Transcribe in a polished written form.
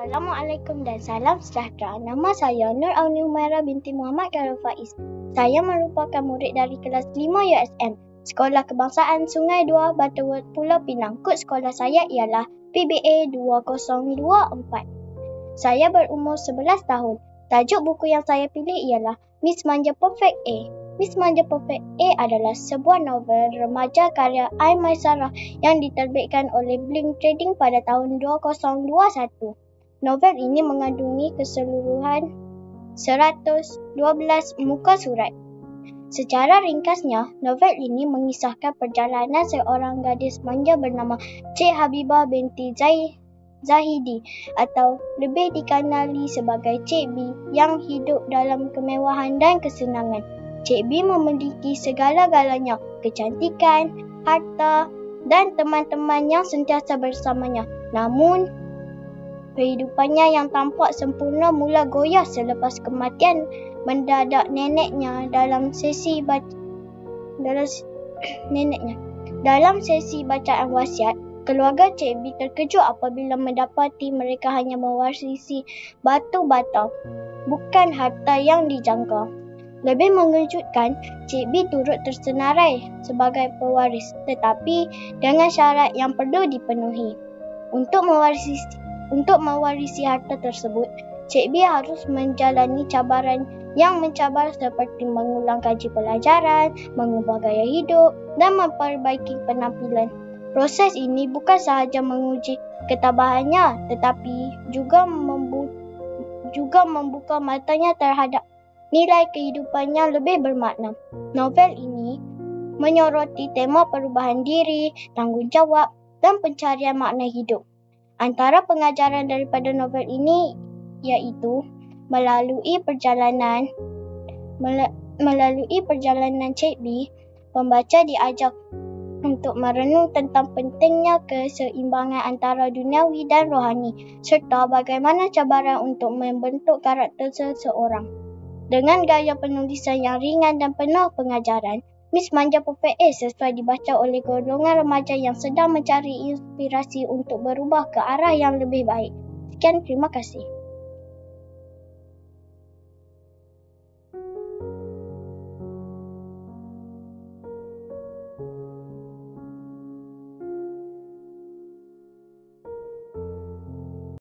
Assalamualaikum dan salam sejahtera. Nama saya Nur Auni Humaira binti Muhammad Khairul Faiz. Saya merupakan murid dari kelas 5 USM, Sekolah Kebangsaan Sungai Dua, Butterworth, Pulau Pinang. Kod sekolah saya ialah PBA 2024. Saya berumur 11 tahun. Tajuk buku yang saya pilih ialah Miss Manja Perfect A. Miss Manja Perfect A adalah sebuah novel remaja karya I. Maisarah yang diterbitkan oleh Blink Trading pada tahun 2021. Novel ini mengandungi keseluruhan 112 muka surat. Secara ringkasnya, novel ini mengisahkan perjalanan seorang gadis manja bernama Cik Habibah binti Zahidi atau lebih dikenali sebagai Cik B yang hidup dalam kemewahan dan kesenangan. Cik B memiliki segala-galanya, kecantikan, harta dan teman-teman yang sentiasa bersamanya. Namun, kehidupannya yang tampak sempurna mula goyah selepas kematian mendadak neneknya dalam sesi bacaan wasiat. Keluarga Cik B terkejut apabila mendapati mereka hanya mewarisi batu bata, bukan harta yang dijangka. Lebih mengejutkan, Cik B turut tersenarai sebagai pewaris, tetapi dengan syarat yang perlu dipenuhi. Untuk mewarisi harta tersebut, Cik B harus menjalani cabaran yang mencabar seperti mengulang kaji pelajaran, mengubah gaya hidup dan memperbaiki penampilan. Proses ini bukan sahaja menguji ketabahannya, tetapi juga membuka matanya terhadap nilai kehidupan yang lebih bermakna. Novel ini menyoroti tema perubahan diri, tanggungjawab dan pencarian makna hidup. Antara pengajaran daripada novel ini iaitu melalui perjalanan Cik B, pembaca diajak untuk merenung tentang pentingnya keseimbangan antara duniawi dan rohani serta bagaimana cabaran untuk membentuk karakter seseorang. Dengan gaya penulisan yang ringan dan penuh pengajaran, Miss Manja Perfect A sesuai dibaca oleh golongan remaja yang sedang mencari inspirasi untuk berubah ke arah yang lebih baik. Sekian, terima kasih.